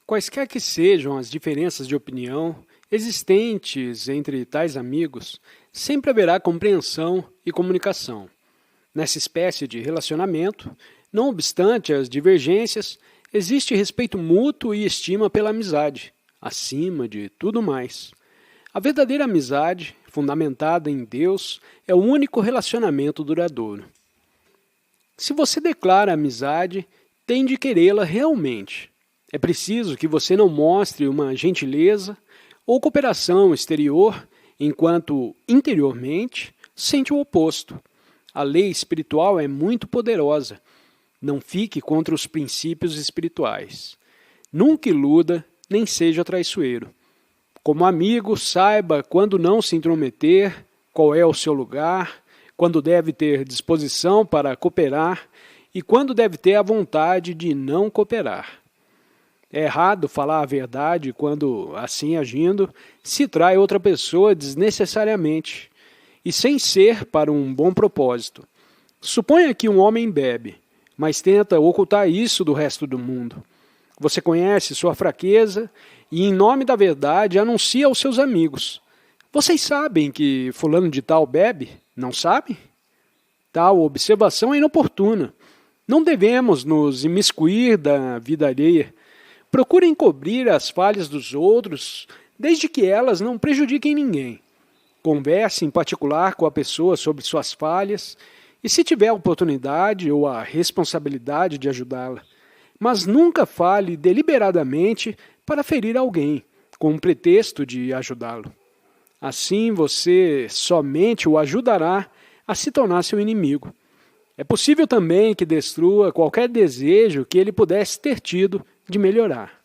Quaisquer que sejam as diferenças de opinião existentes entre tais amigos, sempre haverá compreensão e comunicação. Nessa espécie de relacionamento, não obstante as divergências, existe respeito mútuo e estima pela amizade, acima de tudo mais. A verdadeira amizade, fundamentada em Deus, é o único relacionamento duradouro. Se você declara amizade, tem de querê-la realmente. É preciso que você não mostre uma gentileza ou cooperação exterior, enquanto interiormente sente o oposto. A lei espiritual é muito poderosa. Não fique contra os princípios espirituais. Nunca iluda, nem seja traiçoeiro. Como amigo, saiba quando não se intrometer, qual é o seu lugar, quando deve ter disposição para cooperar e quando deve ter a vontade de não cooperar. É errado falar a verdade quando, assim agindo, se trai outra pessoa desnecessariamente e sem ser para um bom propósito. Suponha que um homem bebe, mas tenta ocultar isso do resto do mundo. Você conhece sua fraqueza e, em nome da verdade, anuncia aos seus amigos. Vocês sabem que fulano de tal bebe? Não sabem? Tal observação é inoportuna. Não devemos nos imiscuir da vida alheia. Procurem cobrir as falhas dos outros, desde que elas não prejudiquem ninguém. Converse em particular com a pessoa sobre suas falhas e, se tiver a oportunidade ou a responsabilidade de ajudá-la. Mas nunca fale deliberadamente para ferir alguém, com o pretexto de ajudá-lo. Assim você somente o ajudará a se tornar seu inimigo. É possível também que destrua qualquer desejo que ele pudesse ter tido de melhorar.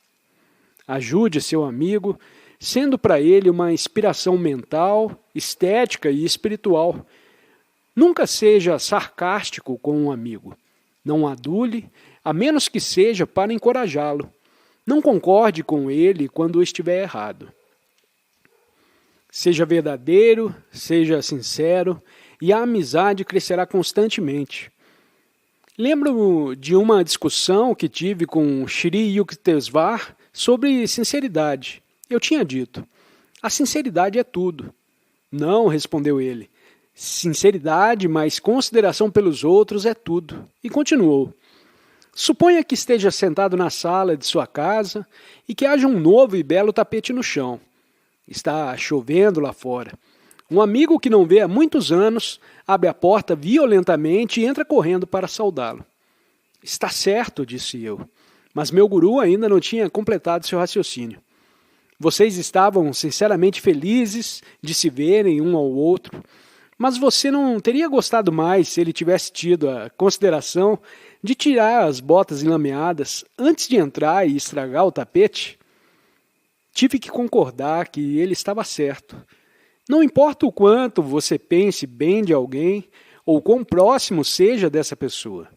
Ajude seu amigo, sendo para ele uma inspiração mental, estética e espiritual. Nunca seja sarcástico com um amigo. Não o adule, a menos que seja para encorajá-lo. Não concorde com ele quando estiver errado. Seja verdadeiro, seja sincero, e a amizade crescerá constantemente. Lembro de uma discussão que tive com Shri Yukteswar sobre sinceridade. Eu tinha dito, a sinceridade é tudo. Não, respondeu ele. Sinceridade mais consideração pelos outros é tudo. E continuou. Suponha que esteja sentado na sala de sua casa e que haja um novo e belo tapete no chão. Está chovendo lá fora. Um amigo que não vê há muitos anos abre a porta violentamente e entra correndo para saudá-lo. Está certo, disse eu, mas meu guru ainda não tinha completado seu raciocínio. Vocês estavam sinceramente felizes de se verem um ao outro, mas você não teria gostado mais se ele tivesse tido a consideração de tirar as botas enlameadas antes de entrar e estragar o tapete? Tive que concordar que ele estava certo. Não importa o quanto você pense bem de alguém ou quão próximo seja dessa pessoa.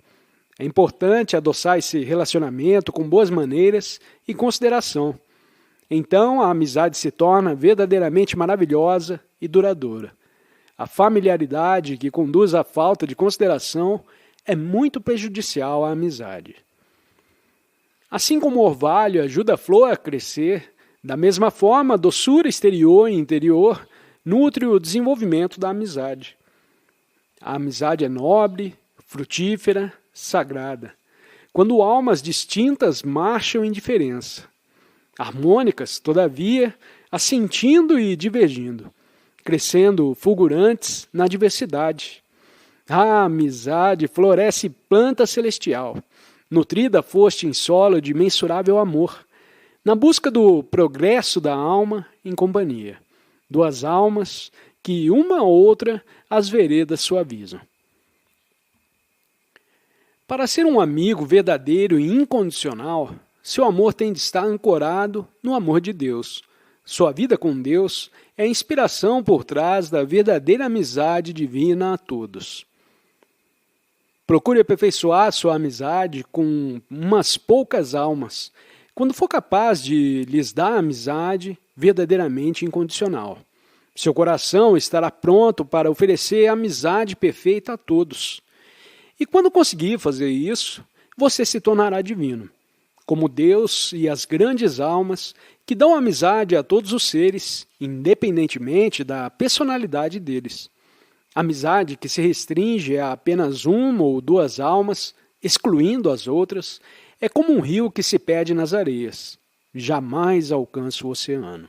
É importante adoçar esse relacionamento com boas maneiras e consideração. Então a amizade se torna verdadeiramente maravilhosa e duradoura. A familiaridade que conduz à falta de consideração é muito prejudicial à amizade. Assim como o orvalho ajuda a flor a crescer, da mesma forma a doçura exterior e interior nutre o desenvolvimento da amizade. A amizade é nobre, frutífera, sagrada. Quando almas distintas marcham em diferença. Harmônicas, todavia, assentindo e divergindo. Crescendo fulgurantes na diversidade. A amizade floresce planta celestial. Nutrida foste em solo de mensurável amor. Na busca do progresso da alma em companhia. Duas almas que uma a outra as veredas suavizam. Para ser um amigo verdadeiro e incondicional, seu amor tem de estar ancorado no amor de Deus. Sua vida com Deus é a inspiração por trás da verdadeira amizade divina a todos. Procure aperfeiçoar sua amizade com umas poucas almas, quando for capaz de lhes dar amizade verdadeiramente incondicional. Seu coração estará pronto para oferecer amizade perfeita a todos. E quando conseguir fazer isso, você se tornará divino. como Deus e as grandes almas que dão amizade a todos os seres, independentemente da personalidade deles. Amizade que se restringe a apenas uma ou duas almas, excluindo as outras, é como um rio que se perde nas areias. Jamais alcança o oceano.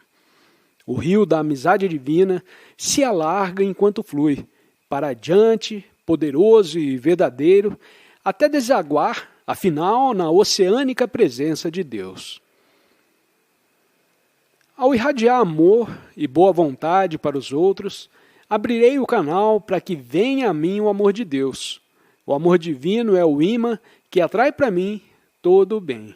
O rio da amizade divina se alarga enquanto flui, para adiante, poderoso e verdadeiro, até desaguar, afinal, na oceânica presença de Deus. Ao irradiar amor e boa vontade para os outros, abrirei o canal para que venha a mim o amor de Deus. O amor divino é o imã que atrai para mim todo o bem.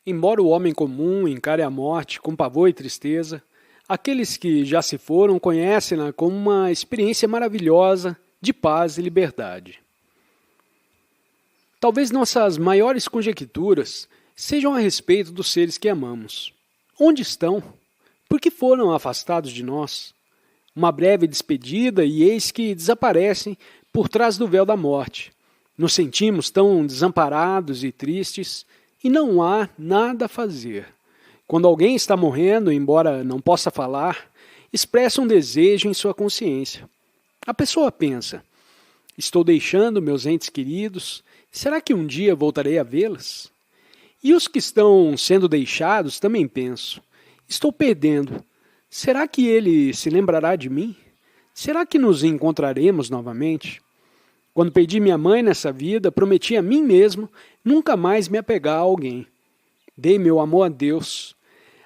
Embora o homem comum encare a morte com pavor e tristeza, aqueles que já se foram conhecem-na como uma experiência maravilhosa de paz e liberdade. Talvez nossas maiores conjecturas sejam a respeito dos seres que amamos. Onde estão? Por que foram afastados de nós? Uma breve despedida e eis que desaparecem por trás do véu da morte. Nos sentimos tão desamparados e tristes e não há nada a fazer. Quando alguém está morrendo, embora não possa falar, expressa um desejo em sua consciência. A pessoa pensa: estou deixando meus entes queridos, será que um dia voltarei a vê-los? E os que estão sendo deixados também pensam: estou perdendo, será que ele se lembrará de mim? Será que nos encontraremos novamente? Quando perdi minha mãe nessa vida, prometi a mim mesmo nunca mais me apegar a alguém. Dei meu amor a Deus.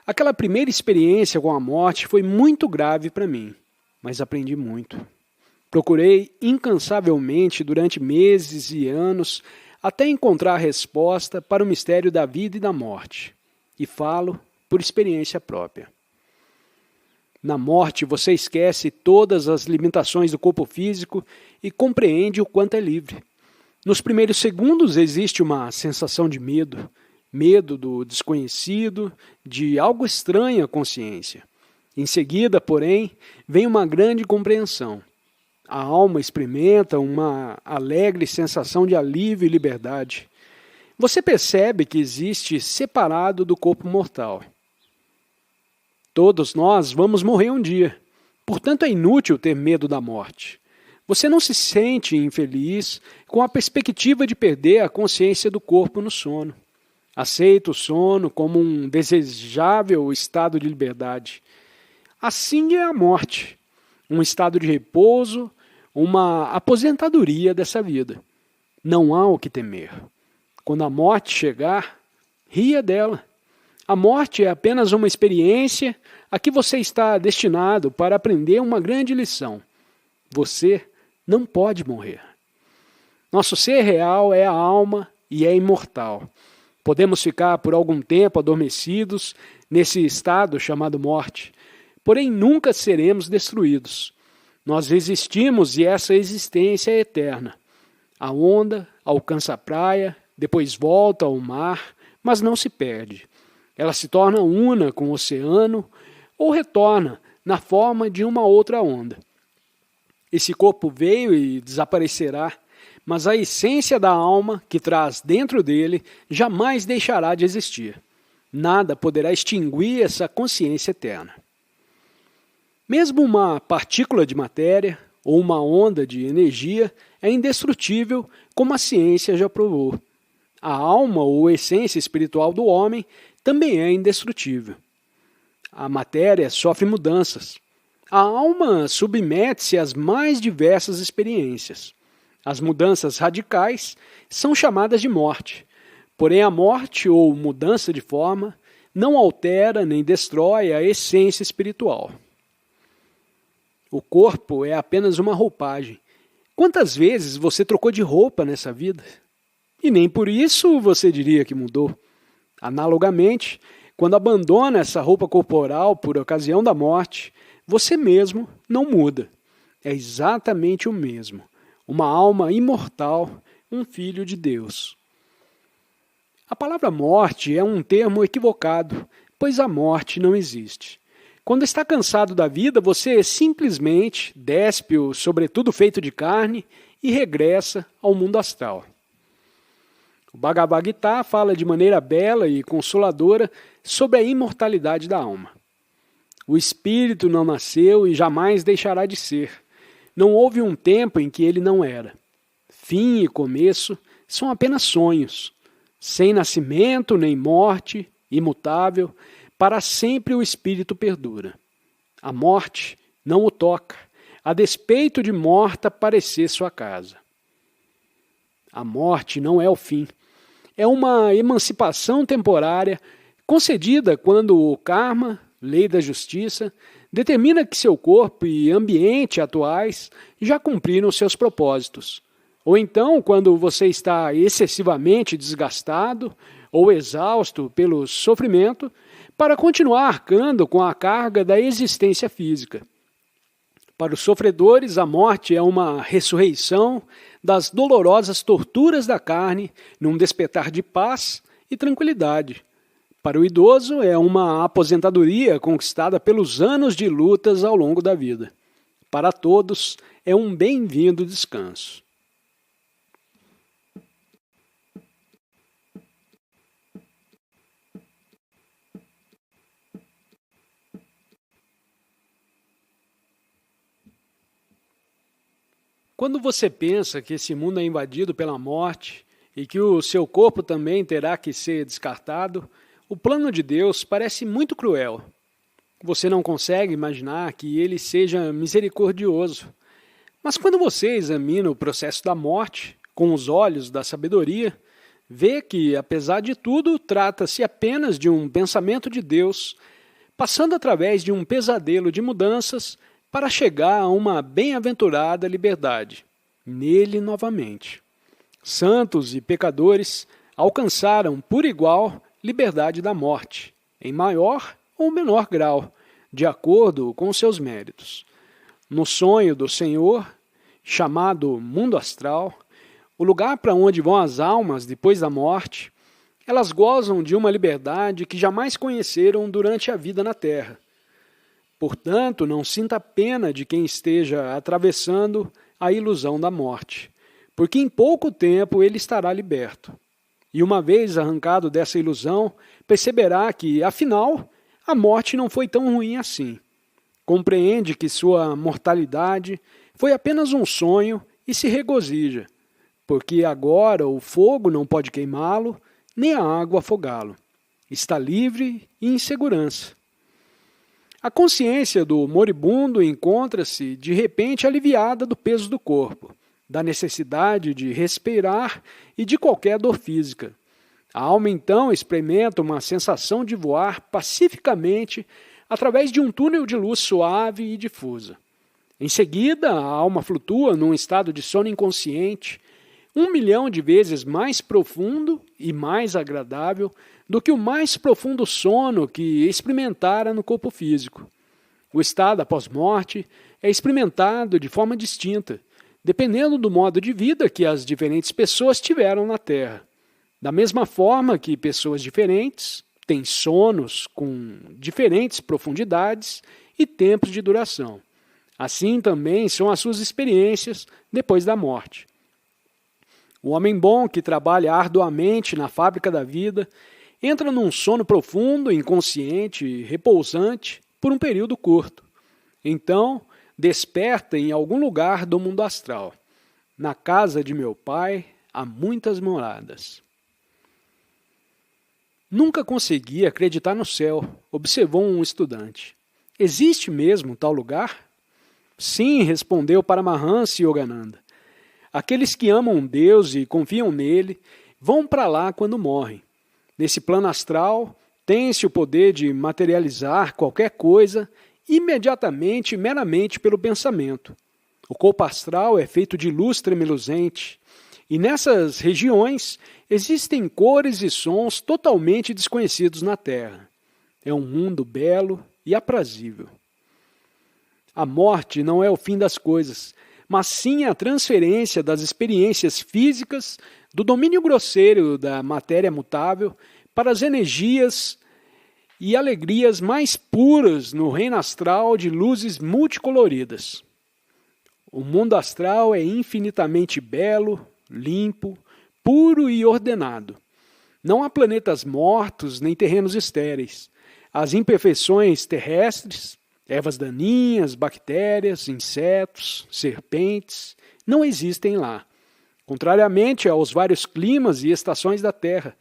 Aquela primeira experiência com a morte foi muito grave para mim, mas aprendi muito. Procurei incansavelmente durante meses e anos até encontrar a resposta para o mistério da vida e da morte. E falo por experiência própria. Na morte, você esquece todas as limitações do corpo físico e compreende o quanto é livre. Nos primeiros segundos existe uma sensação de medo, medo do desconhecido, de algo estranho à consciência. Em seguida, porém, vem uma grande compreensão. A alma experimenta uma alegre sensação de alívio e liberdade. Você percebe que existe separado do corpo mortal. Todos nós vamos morrer um dia, portanto é inútil ter medo da morte. Você não se sente infeliz com a perspectiva de perder a consciência do corpo no sono. Aceita o sono como um desejável estado de liberdade. Assim é a morte, um estado de repouso, uma aposentadoria dessa vida. Não há o que temer. Quando a morte chegar, ria dela. A morte é apenas uma experiência a que você está destinado para aprender uma grande lição. Você não pode morrer. Nosso ser real é a alma e é imortal. Podemos ficar por algum tempo adormecidos nesse estado chamado morte, porém nunca seremos destruídos. Nós existimos e essa existência é eterna. A onda alcança a praia, depois volta ao mar, mas não se perde. Ela se torna una com o oceano ou retorna na forma de uma outra onda. Esse corpo veio e desaparecerá, mas a essência da alma que traz dentro dele jamais deixará de existir. Nada poderá extinguir essa consciência eterna. Mesmo uma partícula de matéria ou uma onda de energia é indestrutível, como a ciência já provou. A alma ou essência espiritual do homem também é indestrutível. A matéria sofre mudanças. A alma submete-se às mais diversas experiências. As mudanças radicais são chamadas de morte. Porém, a morte ou mudança de forma não altera nem destrói a essência espiritual. O corpo é apenas uma roupagem. Quantas vezes você trocou de roupa nessa vida? E nem por isso você diria que mudou. Analogamente, quando abandona essa roupa corporal por ocasião da morte, você mesmo não muda. É exatamente o mesmo. Uma alma imortal, um filho de Deus. A palavra morte é um termo equivocado, pois a morte não existe. Quando está cansado da vida, você simplesmente despe o sobretudo feito de carne e regressa ao mundo astral. O Bhagavad Gita fala de maneira bela e consoladora sobre a imortalidade da alma. O espírito não nasceu e jamais deixará de ser. Não houve um tempo em que ele não era. Fim e começo são apenas sonhos. Sem nascimento nem morte, imutável, para sempre o espírito perdura. A morte não o toca, a despeito de morta parecer sua casa. A morte não é o fim. É uma emancipação temporária concedida quando o karma, lei da justiça, determina que seu corpo e ambiente atuais já cumpriram seus propósitos. Ou então, quando você está excessivamente desgastado ou exausto pelo sofrimento, para continuar arcando com a carga da existência física. Para os sofredores, a morte é uma ressurreição das dolorosas torturas da carne num despertar de paz e tranquilidade. Para o idoso, é uma aposentadoria conquistada pelos anos de lutas ao longo da vida. Para todos, é um bem-vindo descanso. Quando você pensa que esse mundo é invadido pela morte e que o seu corpo também terá que ser descartado, o plano de Deus parece muito cruel. Você não consegue imaginar que ele seja misericordioso. Mas quando você examina o processo da morte com os olhos da sabedoria, vê que, apesar de tudo, trata-se apenas de um pensamento de Deus, passando através de um pesadelo de mudanças para chegar a uma bem-aventurada liberdade, nele novamente. Santos e pecadores alcançaram, por igual, liberdade da morte, em maior ou menor grau, de acordo com seus méritos. No sonho do Senhor, chamado mundo astral, o lugar para onde vão as almas depois da morte, elas gozam de uma liberdade que jamais conheceram durante a vida na Terra. Portanto, não sinta pena de quem esteja atravessando a ilusão da morte, porque em pouco tempo ele estará liberto. E uma vez arrancado dessa ilusão, perceberá que, afinal, a morte não foi tão ruim assim. Compreende que sua mortalidade foi apenas um sonho e se regozija, porque agora o fogo não pode queimá-lo, nem a água afogá-lo. Está livre e em segurança. A consciência do moribundo encontra-se, de repente, aliviada do peso do corpo, da necessidade de respirar e de qualquer dor física. A alma, então, experimenta uma sensação de voar pacificamente através de um túnel de luz suave e difusa. Em seguida, a alma flutua num estado de sono inconsciente, 1.000.000 de vezes mais profundo e mais agradável do que o mais profundo sono que experimentara no corpo físico. O estado após morte é experimentado de forma distinta, dependendo do modo de vida que as diferentes pessoas tiveram na Terra. Da mesma forma que pessoas diferentes têm sonos com diferentes profundidades e tempos de duração. Assim também são as suas experiências depois da morte. O homem bom que trabalha arduamente na fábrica da vida entra num sono profundo, inconsciente e repousante por um período curto. Então, desperta em algum lugar do mundo astral. Na casa de meu pai há muitas moradas. Nunca consegui acreditar no céu, observou um estudante. Existe mesmo tal lugar? Sim, respondeu Paramahansa Yogananda. Aqueles que amam Deus e confiam nele vão para lá quando morrem. Nesse plano astral, tem-se o poder de materializar qualquer coisa imediatamente e meramente pelo pensamento. O corpo astral é feito de luz tremeluzente, e nessas regiões existem cores e sons totalmente desconhecidos na Terra. É um mundo belo e aprazível. A morte não é o fim das coisas, mas sim a transferência das experiências físicas do domínio grosseiro da matéria mutável para as energias e alegrias mais puras no reino astral de luzes multicoloridas. O mundo astral é infinitamente belo, limpo, puro e ordenado. Não há planetas mortos nem terrenos estéreis. As imperfeições terrestres, ervas daninhas, bactérias, insetos, serpentes, não existem lá. Contrariamente aos vários climas e estações da Terra,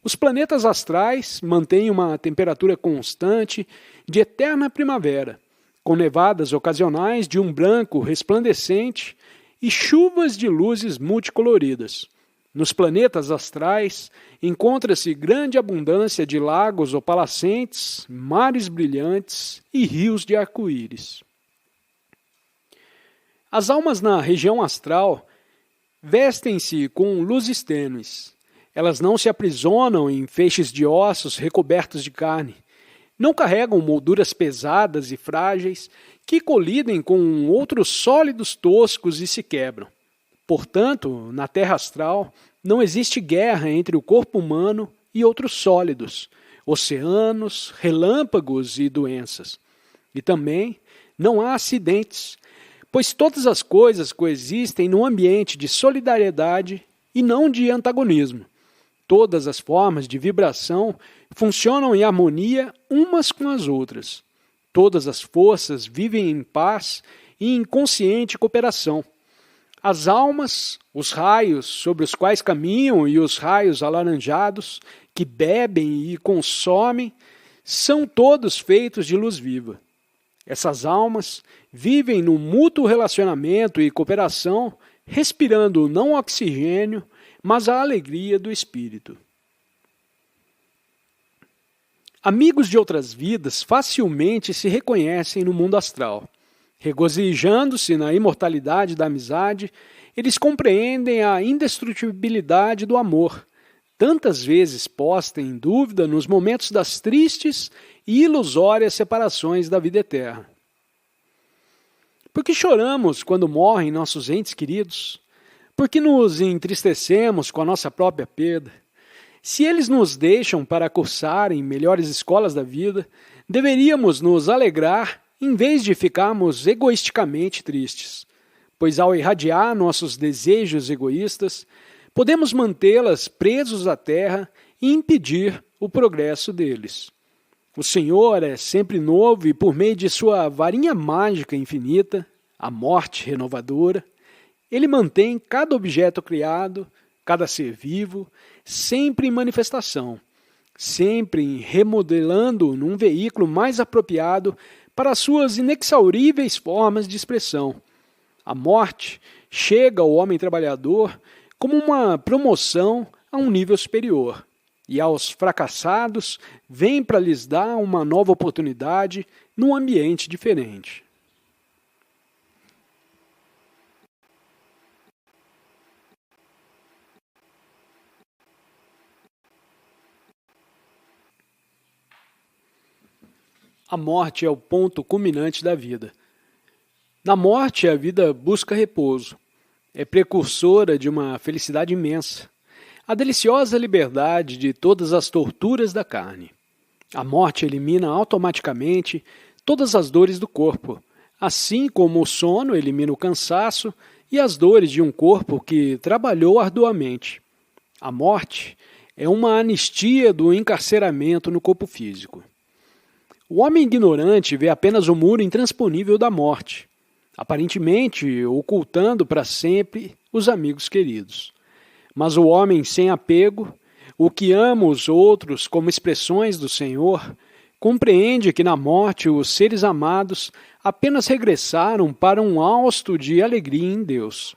os planetas astrais mantêm uma temperatura constante de eterna primavera, com nevadas ocasionais de um branco resplandecente e chuvas de luzes multicoloridas. Nos planetas astrais encontra-se grande abundância de lagos opalescentes, mares brilhantes e rios de arco-íris. As almas na região astral vestem-se com luzes tênues. Elas não se aprisionam em feixes de ossos recobertos de carne. Não carregam molduras pesadas e frágeis que colidem com outros sólidos toscos e se quebram. Portanto, na Terra astral, não existe guerra entre o corpo humano e outros sólidos, oceanos, relâmpagos e doenças. E também não há acidentes, pois todas as coisas coexistem num ambiente de solidariedade e não de antagonismo. Todas as formas de vibração funcionam em harmonia umas com as outras. Todas as forças vivem em paz e em consciente cooperação. As almas, os raios sobre os quais caminham e os raios alaranjados que bebem e consomem, são todos feitos de luz viva. Essas almas vivem no mútuo relacionamento e cooperação, respirando não o oxigênio, mas a alegria do espírito. Amigos de outras vidas facilmente se reconhecem no mundo astral. Regozijando-se na imortalidade da amizade, eles compreendem a indestrutibilidade do amor, tantas vezes posta em dúvida nos momentos das tristes e ilusórias separações da vida eterna. Por que choramos quando morrem nossos entes queridos? Por que nos entristecemos com a nossa própria perda? Se eles nos deixam para cursar em melhores escolas da vida, deveríamos nos alegrar em vez de ficarmos egoisticamente tristes, pois ao irradiar nossos desejos egoístas, podemos mantê-las presos à terra e impedir o progresso deles. O Senhor é sempre novo e, por meio de sua varinha mágica infinita, a morte renovadora, Ele mantém cada objeto criado, cada ser vivo, sempre em manifestação, sempre remodelando num veículo mais apropriado para as suas inexauríveis formas de expressão. A morte chega ao homem trabalhador como uma promoção a um nível superior, e aos fracassados vem para lhes dar uma nova oportunidade num ambiente diferente. A morte é o ponto culminante da vida. Na morte, a vida busca repouso. É precursora de uma felicidade imensa. A deliciosa liberdade de todas as torturas da carne. A morte elimina automaticamente todas as dores do corpo, assim como o sono elimina o cansaço e as dores de um corpo que trabalhou arduamente. A morte é uma anistia do encarceramento no corpo físico. O homem ignorante vê apenas o muro intransponível da morte, aparentemente ocultando para sempre os amigos queridos. Mas o homem sem apego, o que ama os outros como expressões do Senhor, compreende que na morte os seres amados apenas regressaram para um hausto de alegria em Deus.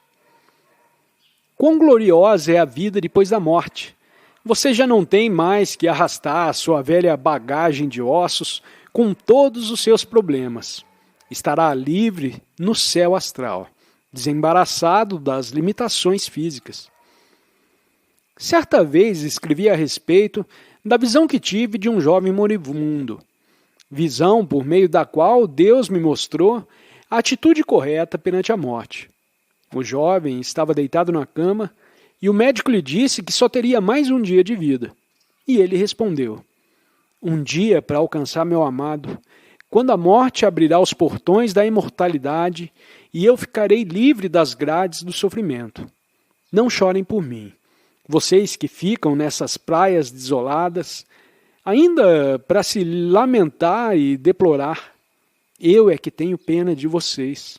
Quão gloriosa é a vida depois da morte! Você já não tem mais que arrastar a sua velha bagagem de ossos com todos os seus problemas. Estará livre no céu astral, desembaraçado das limitações físicas. Certa vez escrevi a respeito da visão que tive de um jovem moribundo, visão por meio da qual Deus me mostrou a atitude correta perante a morte. O jovem estava deitado na cama e o médico lhe disse que só teria mais um dia de vida. E ele respondeu: um dia para alcançar meu amado, quando a morte abrirá os portões da imortalidade e eu ficarei livre das grades do sofrimento. Não chorem por mim, vocês que ficam nessas praias desoladas, ainda para se lamentar e deplorar. Eu é que tenho pena de vocês.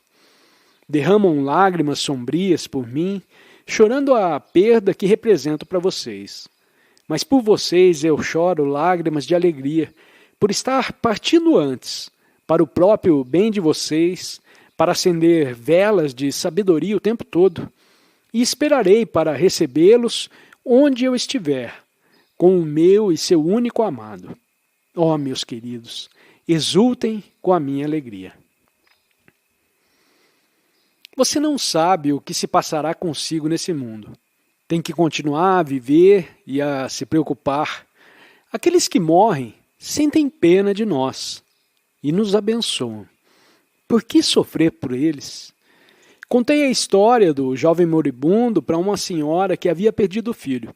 Derramam lágrimas sombrias por mim, chorando a perda que represento para vocês. Mas por vocês eu choro lágrimas de alegria, por estar partindo antes, para o próprio bem de vocês, para acender velas de sabedoria o tempo todo, e esperarei para recebê-los onde eu estiver, com o meu e seu único amado. Ó, meus queridos, exultem com a minha alegria. Você não sabe o que se passará consigo nesse mundo. Tem que continuar a viver e a se preocupar. Aqueles que morrem sentem pena de nós e nos abençoam. Por que sofrer por eles? Contei a história do jovem moribundo para uma senhora que havia perdido o filho.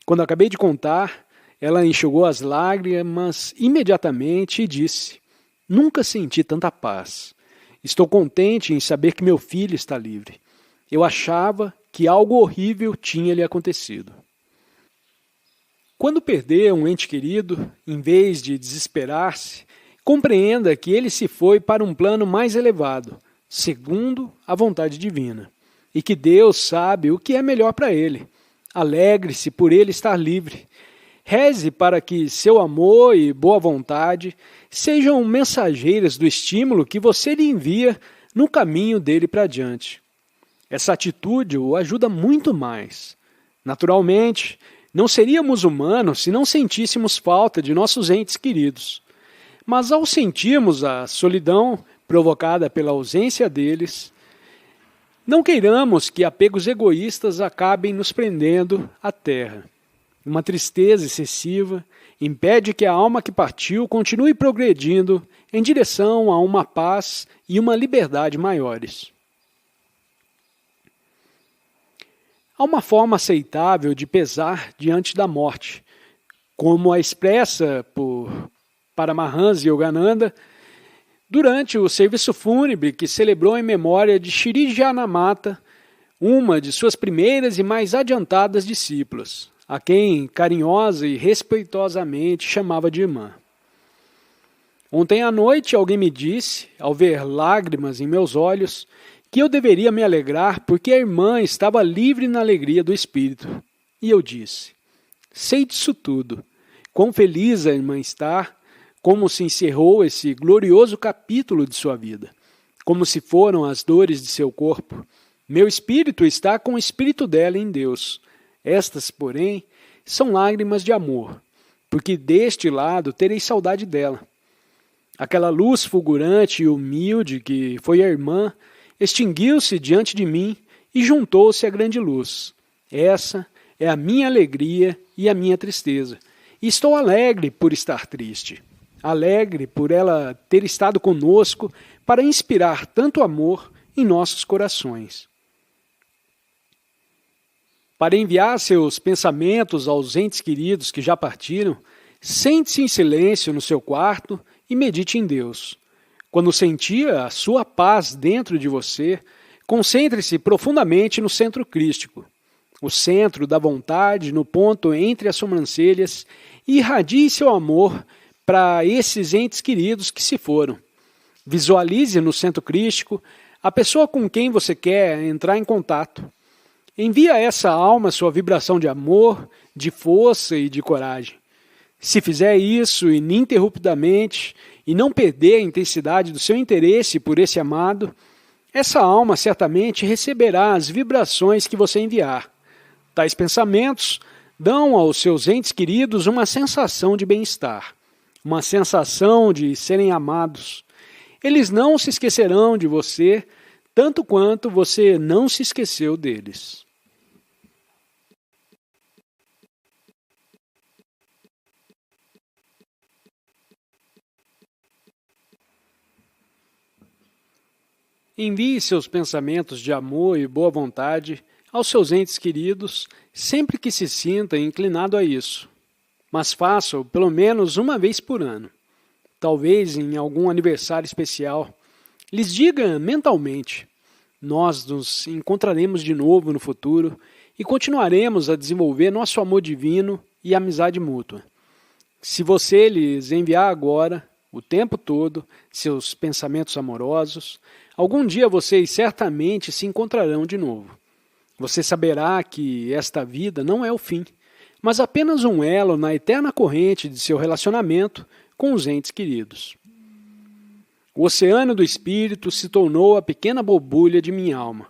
Quando acabei de contar, ela enxugou as lágrimas imediatamente e disse: Nunca senti tanta paz. Estou contente em saber que meu filho está livre. Eu achava que algo horrível tinha lhe acontecido. Quando perder um ente querido, em vez de desesperar-se, compreenda que ele se foi para um plano mais elevado, segundo a vontade divina, e que Deus sabe o que é melhor para ele. Alegre-se por ele estar livre. Reze para que seu amor e boa vontade sejam mensageiras do estímulo que você lhe envia no caminho dele para diante. Essa atitude o ajuda muito mais. Naturalmente, não seríamos humanos se não sentíssemos falta de nossos entes queridos. Mas ao sentirmos a solidão provocada pela ausência deles, não queiramos que apegos egoístas acabem nos prendendo à terra. Uma tristeza excessiva impede que a alma que partiu continue progredindo em direção a uma paz e uma liberdade maiores. Há uma forma aceitável de pesar diante da morte, como a expressa por Paramahansa Yogananda durante o serviço fúnebre que celebrou em memória de Shri Janamata, uma de suas primeiras e mais adiantadas discípulas, a quem carinhosa e respeitosamente chamava de irmã. Ontem à noite alguém me disse, ao ver lágrimas em meus olhos, que eu deveria me alegrar porque a irmã estava livre na alegria do espírito. E eu disse: sei disso tudo, quão feliz a irmã está, como se encerrou esse glorioso capítulo de sua vida, como se foram as dores de seu corpo. Meu espírito está com o espírito dela em Deus. Estas, porém, são lágrimas de amor, porque deste lado terei saudade dela. Aquela luz fulgurante e humilde que foi a irmã extinguiu-se diante de mim e juntou-se à grande luz. Essa é a minha alegria e a minha tristeza. E estou alegre por estar triste. Alegre por ela ter estado conosco para inspirar tanto amor em nossos corações. Para enviar seus pensamentos aos entes queridos que já partiram, sente-se em silêncio no seu quarto e medite em Deus. Quando sentir a sua paz dentro de você, concentre-se profundamente no centro crístico, o centro da vontade no ponto entre as sobrancelhas, e irradie seu amor para esses entes queridos que se foram. Visualize no centro crístico a pessoa com quem você quer entrar em contato. Envie a essa alma sua vibração de amor, de força e de coragem. Se fizer isso ininterruptamente e não perder a intensidade do seu interesse por esse amado, essa alma certamente receberá as vibrações que você enviar. Tais pensamentos dão aos seus entes queridos uma sensação de bem-estar, uma sensação de serem amados. Eles não se esquecerão de você, tanto quanto você não se esqueceu deles. Envie seus pensamentos de amor e boa vontade aos seus entes queridos sempre que se sinta inclinado a isso. mas faça-o pelo menos uma vez por ano. Talvez em algum aniversário especial. Lhes diga mentalmente: nós nos encontraremos de novo no futuro e continuaremos a desenvolver nosso amor divino e amizade mútua. Se você lhes enviar agora, o tempo todo, seus pensamentos amorosos, algum dia vocês certamente se encontrarão de novo. Você saberá que esta vida não é o fim, mas apenas um elo na eterna corrente de seu relacionamento com os entes queridos. O oceano do espírito se tornou a pequena borbulha de minha alma,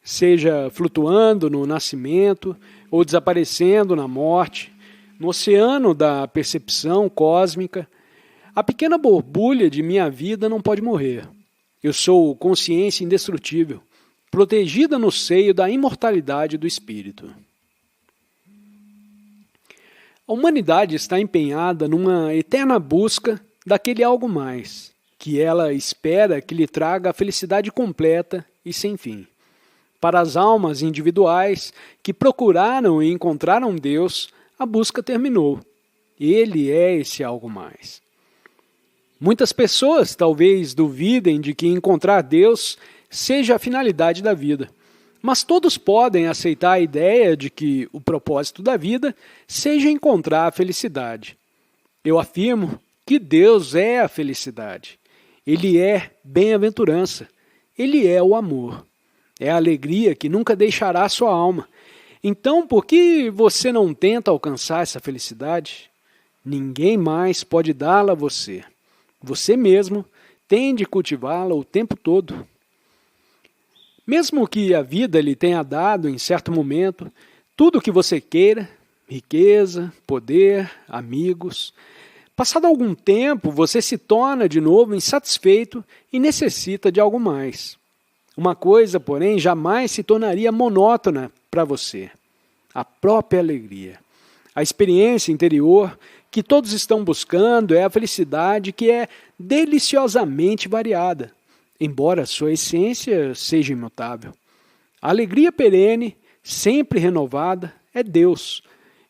seja flutuando no nascimento ou desaparecendo na morte, no oceano da percepção cósmica. A pequena borbulha de minha vida não pode morrer. Eu sou consciência indestrutível, protegida no seio da imortalidade do espírito. A humanidade está empenhada numa eterna busca daquele algo mais, que ela espera que lhe traga a felicidade completa e sem fim. Para as almas individuais que procuraram e encontraram Deus, a busca terminou. Ele é esse algo mais. Muitas pessoas talvez duvidem de que encontrar Deus seja a finalidade da vida. Mas todos podem aceitar a ideia de que o propósito da vida seja encontrar a felicidade. Eu afirmo que Deus é a felicidade. Ele é bem-aventurança. Ele é o amor. É a alegria que nunca deixará sua alma. Então, por que você não tenta alcançar essa felicidade? Ninguém mais pode dá-la a você. Você mesmo tem de cultivá-la o tempo todo. Mesmo que a vida lhe tenha dado, em certo momento, tudo o que você queira, riqueza, poder, amigos, passado algum tempo, você se torna de novo insatisfeito e necessita de algo mais. Uma coisa, porém, jamais se tornaria monótona para você: a própria alegria. A experiência interior que todos estão buscando é a felicidade que é deliciosamente variada, embora sua essência seja imutável. A alegria perene, sempre renovada, é Deus.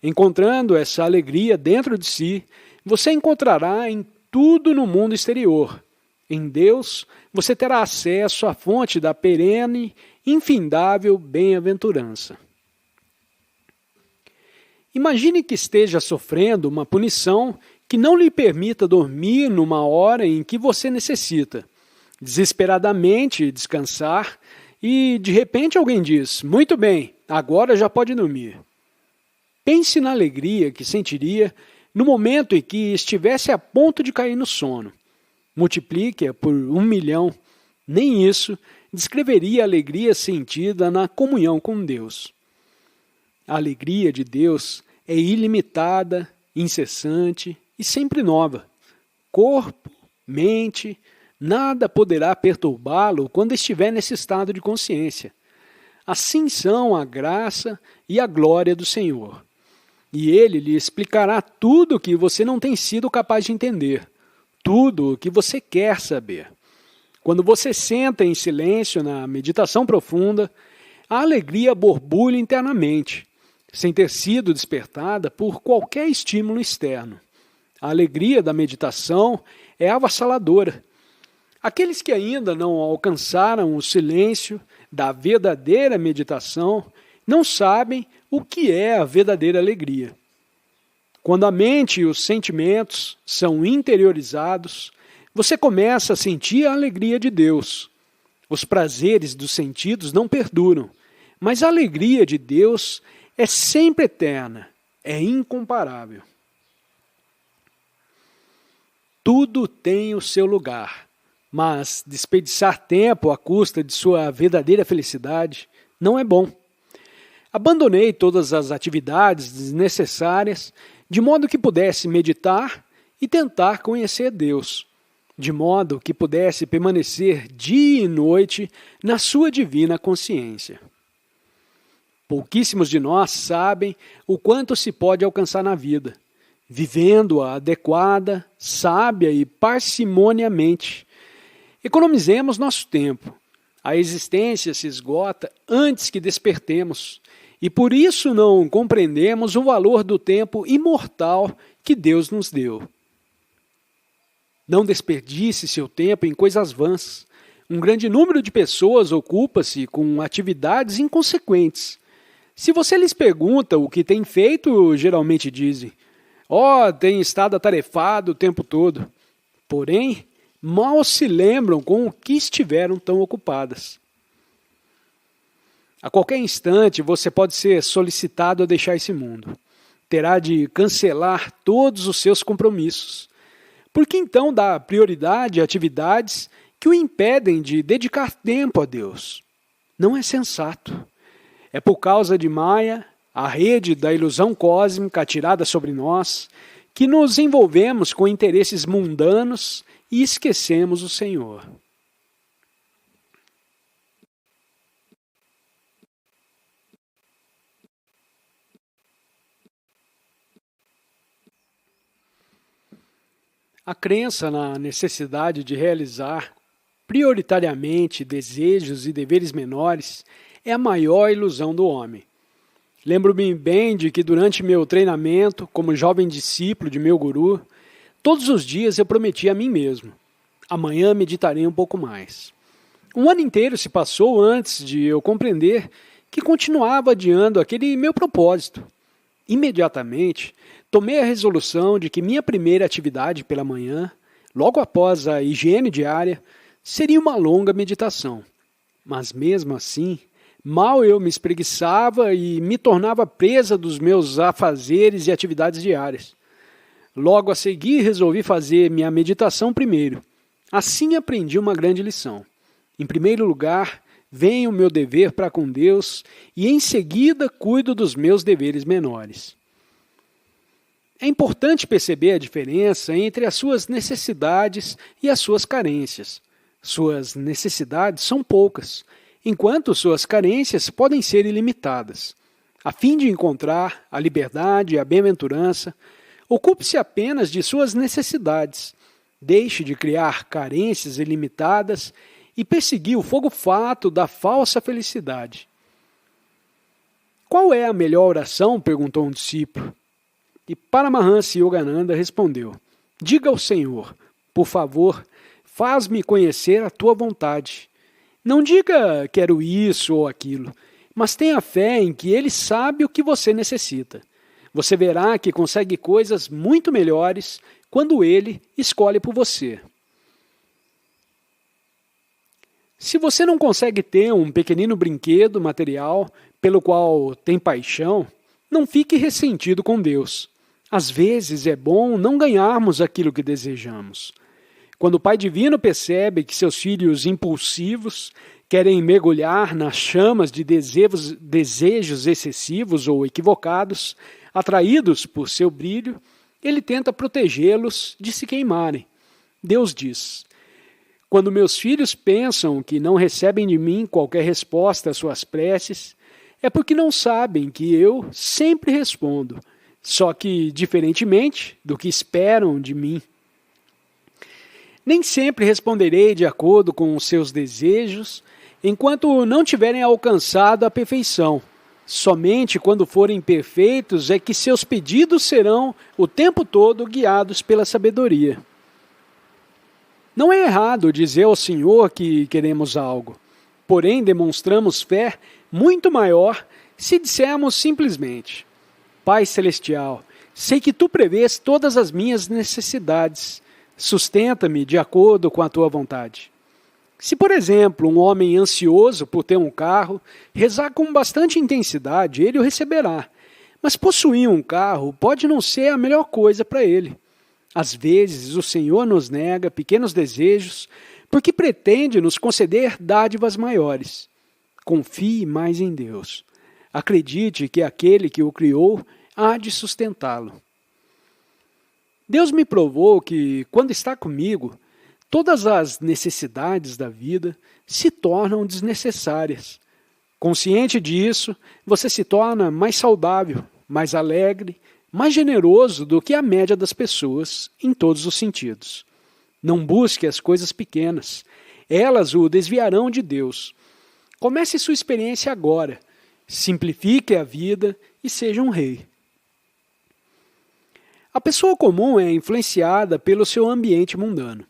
Encontrando essa alegria dentro de si, você encontrará em tudo no mundo exterior. Em Deus, você terá acesso à fonte da perene, infindável bem-aventurança. Imagine que esteja sofrendo uma punição que não lhe permita dormir numa hora em que você necessita desesperadamente descansar e, de repente, alguém diz: muito bem, agora já pode dormir. Pense na alegria que sentiria no momento em que estivesse a ponto de cair no sono. Multiplique-a por 1.000.000. Nem isso descreveria a alegria sentida na comunhão com Deus. A alegria de Deus é ilimitada, incessante e sempre nova. Corpo, mente, nada poderá perturbá-lo quando estiver nesse estado de consciência. Assim são a graça e a glória do Senhor. E Ele lhe explicará tudo o que você não tem sido capaz de entender, tudo o que você quer saber. Quando você senta em silêncio na meditação profunda, a alegria borbulha internamente, sem ter sido despertada por qualquer estímulo externo. A alegria da meditação é avassaladora. Aqueles que ainda não alcançaram o silêncio da verdadeira meditação não sabem o que é a verdadeira alegria. Quando a mente e os sentimentos são interiorizados, você começa a sentir a alegria de Deus. Os prazeres dos sentidos não perduram, mas a alegria de Deus é sempre eterna, é incomparável. Tudo tem o seu lugar, mas desperdiçar tempo à custa de sua verdadeira felicidade não é bom. Abandonei todas as atividades desnecessárias de modo que pudesse meditar e tentar conhecer Deus, de modo que pudesse permanecer dia e noite na sua divina consciência. Pouquíssimos de nós sabem o quanto se pode alcançar na vida, vivendo-a adequada, sábia e parcimoniamente. Economizemos nosso tempo. A existência se esgota antes que despertemos, e por isso não compreendemos o valor do tempo imortal que Deus nos deu. Não desperdice seu tempo em coisas vãs. Um grande número de pessoas ocupa-se com atividades inconsequentes. Se você lhes pergunta o que tem feito, geralmente dizem: tem estado atarefado o tempo todo. Porém, mal se lembram com o que estiveram tão ocupadas. A qualquer instante você pode ser solicitado a deixar esse mundo. Terá de cancelar todos os seus compromissos. Por que então dá prioridade a atividades que o impedem de dedicar tempo a Deus? Não é sensato. É por causa de Maia, a rede da ilusão cósmica atirada sobre nós, que nos envolvemos com interesses mundanos e esquecemos o Senhor. A crença na necessidade de realizar prioritariamente desejos e deveres menores é a maior ilusão do homem. Lembro-me bem de que durante meu treinamento, como jovem discípulo de meu guru, todos os dias eu prometi a mim mesmo: amanhã meditarei um pouco mais. Um ano inteiro se passou antes de eu compreender que continuava adiando aquele meu propósito. Imediatamente, tomei a resolução de que minha primeira atividade pela manhã, logo após a higiene diária, seria uma longa meditação. Mas mesmo assim, mal eu me espreguiçava e me tornava presa dos meus afazeres e atividades diárias. Logo a seguir, resolvi fazer minha meditação primeiro. Assim aprendi uma grande lição. Em primeiro lugar, vem o meu dever para com Deus e em seguida cuido dos meus deveres menores. É importante perceber a diferença entre as suas necessidades e as suas carências. Suas necessidades são poucas, enquanto suas carências podem ser ilimitadas. A fim de encontrar a liberdade e a bem-aventurança, ocupe-se apenas de suas necessidades. Deixe de criar carências ilimitadas e perseguir o fogo fato da falsa felicidade. Qual é a melhor oração? Perguntou um discípulo. E Paramahansa Yogananda respondeu: diga ao Senhor, por favor, faz-me conhecer a tua vontade. Não diga quero isso ou aquilo, mas tenha fé em que Ele sabe o que você necessita. Você verá que consegue coisas muito melhores quando Ele escolhe por você. Se você não consegue ter um pequenino brinquedo material pelo qual tem paixão, não fique ressentido com Deus. Às vezes é bom não ganharmos aquilo que desejamos. Quando o Pai Divino percebe que seus filhos impulsivos querem mergulhar nas chamas de desejos excessivos ou equivocados, atraídos por seu brilho, Ele tenta protegê-los de se queimarem. Deus diz: quando meus filhos pensam que não recebem de mim qualquer resposta às suas preces, é porque não sabem que eu sempre respondo, só que diferentemente do que esperam de mim. Nem sempre responderei de acordo com os seus desejos, enquanto não tiverem alcançado a perfeição. Somente quando forem perfeitos é que seus pedidos serão o tempo todo guiados pela sabedoria. Não é errado dizer ao Senhor que queremos algo, porém demonstramos fé muito maior se dissermos simplesmente: Pai Celestial, sei que Tu prevês todas as minhas necessidades, sustenta-me de acordo com a Tua vontade. Se, por exemplo, um homem ansioso por ter um carro rezar com bastante intensidade, ele o receberá. Mas possuir um carro pode não ser a melhor coisa para ele. Às vezes, o Senhor nos nega pequenos desejos porque pretende nos conceder dádivas maiores. Confie mais em Deus. Acredite que aquele que o criou há de sustentá-lo. Deus me provou que, quando está comigo, todas as necessidades da vida se tornam desnecessárias. Consciente disso, você se torna mais saudável, mais alegre, mais generoso do que a média das pessoas, em todos os sentidos. Não busque as coisas pequenas. Elas o desviarão de Deus. Comece sua experiência agora. Simplifique a vida e seja um rei. A pessoa comum é influenciada pelo seu ambiente mundano.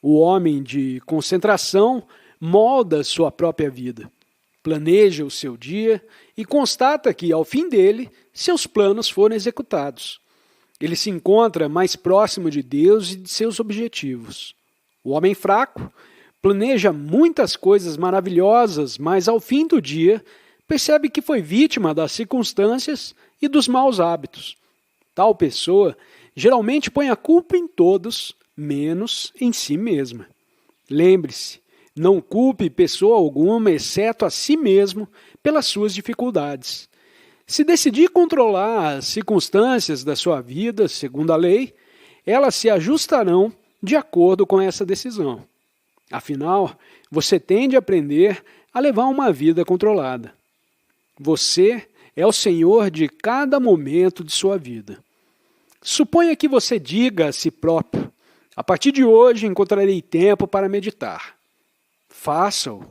O homem de concentração molda sua própria vida, planeja o seu dia e constata que, ao fim dele, seus planos foram executados. Ele se encontra mais próximo de Deus e de seus objetivos. O homem fraco planeja muitas coisas maravilhosas, mas ao fim do dia percebe que foi vítima das circunstâncias e dos maus hábitos. Tal pessoa geralmente põe a culpa em todos, menos em si mesma. Lembre-se, não culpe pessoa alguma, exceto a si mesmo, pelas suas dificuldades. Se decidir controlar as circunstâncias da sua vida, segundo a lei, elas se ajustarão de acordo com essa decisão. Afinal, você tende a aprender a levar uma vida controlada. Você é o senhor de cada momento de sua vida. Suponha que você diga a si próprio: a partir de hoje encontrarei tempo para meditar. Faça-o.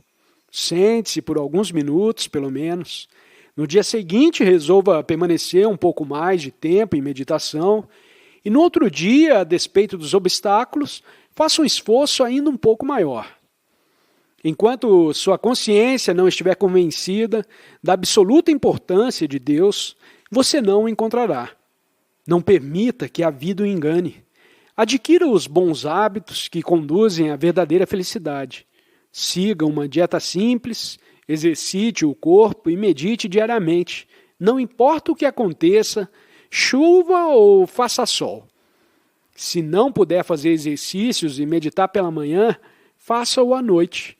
Sente-se por alguns minutos, pelo menos. No dia seguinte, resolva permanecer um pouco mais de tempo em meditação. E no outro dia, a despeito dos obstáculos, faça um esforço ainda um pouco maior. Enquanto sua consciência não estiver convencida da absoluta importância de Deus, você não o encontrará. Não permita que a vida o engane. Adquira os bons hábitos que conduzem à verdadeira felicidade. Siga uma dieta simples, exercite o corpo e medite diariamente. Não importa o que aconteça, chuva ou faça sol. Se não puder fazer exercícios e meditar pela manhã, faça-o à noite.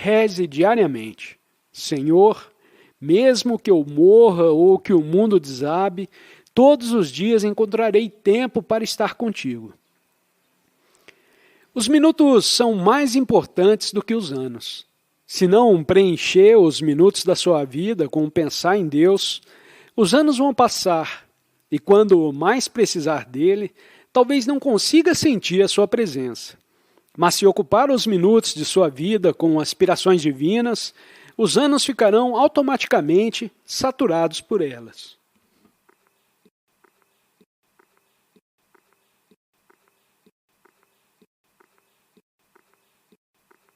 Reze diariamente. Senhor, mesmo que eu morra ou que o mundo desabe, todos os dias encontrarei tempo para estar contigo. Os minutos são mais importantes do que os anos. Se não preencher os minutos da sua vida com pensar em Deus, os anos vão passar e quando mais precisar dele, talvez não consiga sentir a sua presença. Mas se ocupar os minutos de sua vida com aspirações divinas, os anos ficarão automaticamente saturados por elas.